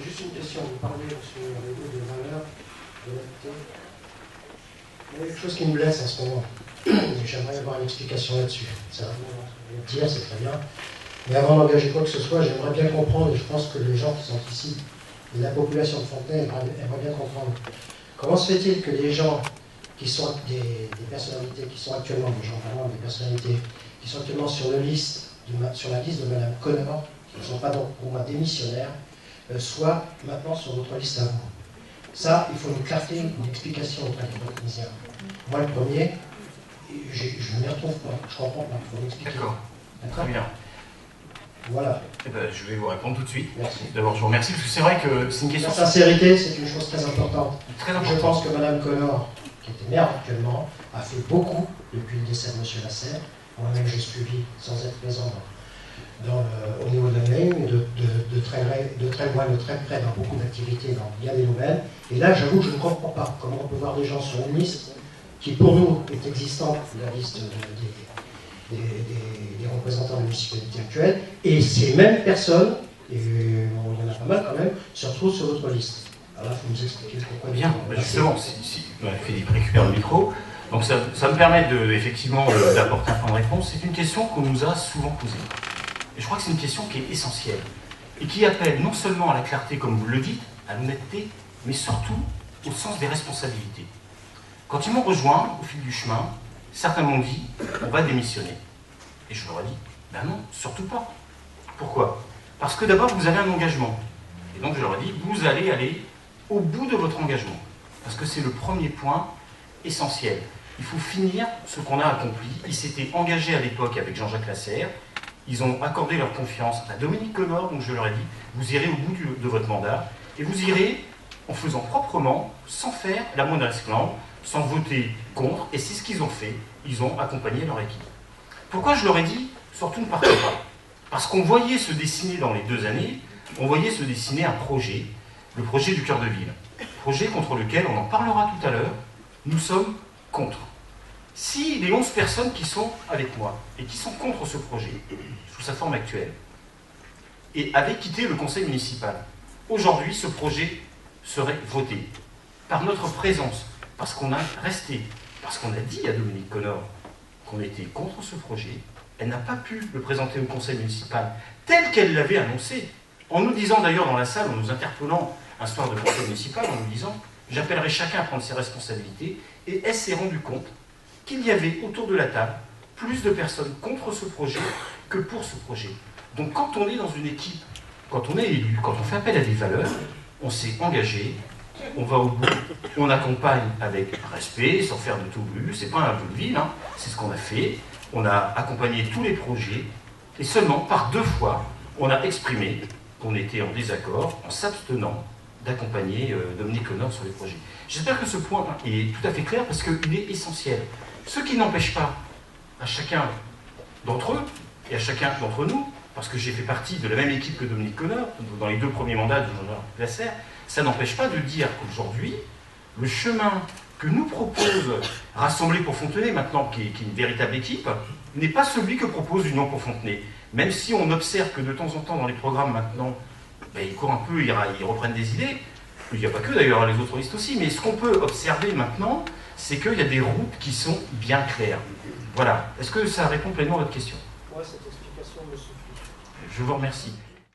Juste une question, vous parlez sur les mots de valeur, de l'honnêteté. Il y a quelque chose qui me blesse en ce moment. J'aimerais avoir une explication là-dessus. Ça va me dire, c'est très bien. Mais avant d'engager quoi que ce soit, j'aimerais bien comprendre, et je pense que les gens qui sont ici, et la population de Fontenay aimerait bien comprendre. Comment se fait-il que les gens qui sont des personnalités qui sont actuellement, des gens vraiment des personnalités qui sont actuellement sur la liste de Mme Connor, qui ne sont pas donc pour moi démissionnaires, soient maintenant sur votre liste à vous? Ça, il faut une clarté, une explication auprès des Fontenaisiens. Moi, le premier, je ne m'y retrouve pas, je comprends pas, il faut m'expliquer. D'accord. Très bien. Voilà. Eh ben, je vais vous répondre tout de suite. Merci. D'abord, je vous remercie, parce que c'est vrai que c'est une question... La sincérité, c'est une chose très importante. Très importante. Je pense que Mme Connor, qui était maire actuellement, a fait beaucoup depuis le décès de M. Lasserre. Moi-même, j'ai suivi, sans être présent au niveau de la ligne, de très loin, de très près, dans beaucoup d'activités, dans bien des domaines. Et là, j'avoue que je ne comprends pas comment on peut voir des gens sur une liste qui, pour nous, est existante, la liste des représentants des municipalités actuelles, et ces mêmes personnes, et il y en a pas mal quand même, se retrouvent sur votre liste. Alors là, il faut nous expliquer pourquoi. Bien, justement, si Philippe récupère le micro, donc ça me permet effectivement d'apporter un point de réponse. C'est une question qu'on nous a souvent posée. Et je crois que c'est une question qui est essentielle, et qui appelle non seulement à la clarté, comme vous le dites, à l'honnêteté, mais surtout au sens des responsabilités. Quand ils m'ont rejoint au fil du chemin, certains m'ont dit, on va démissionner. Et je leur ai dit, ben non, surtout pas. Pourquoi? Parce que d'abord, vous avez un engagement. Et donc je leur ai dit, vous allez aller au bout de votre engagement. Parce que c'est le premier point essentiel. Il faut finir ce qu'on a accompli. Ils s'étaient engagés à l'époque avec Jean-Jacques Lasserre. Ils ont accordé leur confiance à Dominique Connor, donc je leur ai dit, vous irez au bout de votre mandat, et vous irez en faisant proprement, sans faire la moindre esclandre, sans voter contre, et c'est ce qu'ils ont fait. Ils ont accompagné leur équipe. Pourquoi je leur ai dit, surtout ne partez pas? Parce qu'on voyait se dessiner dans les 2 années, on voyait se dessiner un projet, le projet du cœur de ville. Projet contre lequel, on en parlera tout à l'heure, nous sommes contre. Si les 11 personnes qui sont avec moi et qui sont contre ce projet, sous sa forme actuelle, et avaient quitté le conseil municipal, aujourd'hui ce projet serait voté par notre présence, parce qu'on a resté, parce qu'on a dit à Dominique Connor qu'on était contre ce projet. Elle n'a pas pu le présenter au conseil municipal tel qu'elle l'avait annoncé, en nous disant d'ailleurs dans la salle, en nous interpellant un soir de conseil municipal, en nous disant « j'appellerai chacun à prendre ses responsabilités », et elle s'est rendue compte qu'il y avait autour de la table plus de personnes contre ce projet que pour ce projet. Donc quand on est dans une équipe, quand on est élu, quand on fait appel à des valeurs, on s'est engagé, on va au bout, on accompagne avec respect, sans faire de tout but, c'est pas un vaudeville, hein, c'est ce qu'on a fait, on a accompagné tous les projets, et seulement par 2 fois, on a exprimé qu'on était en désaccord, en s'abstenant d'accompagner Dominique Connor sur les projets. J'espère que ce point est tout à fait clair, parce qu'il est essentiel. Ce qui n'empêche pas à chacun d'entre eux, et à chacun d'entre nous, parce que j'ai fait partie de la même équipe que Dominique Connor, dans les 2 premiers mandats de Jean-Jacques Lasserre, ça n'empêche pas de dire qu'aujourd'hui, le chemin que nous propose Rassembler pour Fontenay, maintenant, qui est une véritable équipe, n'est pas celui que propose l'Union pour Fontenay. Même si on observe que de temps en temps, dans les programmes maintenant, ben, ils courent un peu, ils reprennent des idées. Il n'y a pas que d'ailleurs, les autres listes aussi, mais ce qu'on peut observer maintenant, c'est qu'il y a des routes qui sont bien claires. Voilà. Est-ce que ça répond pleinement à votre question? Moi, cette explication me suffit. Je vous remercie.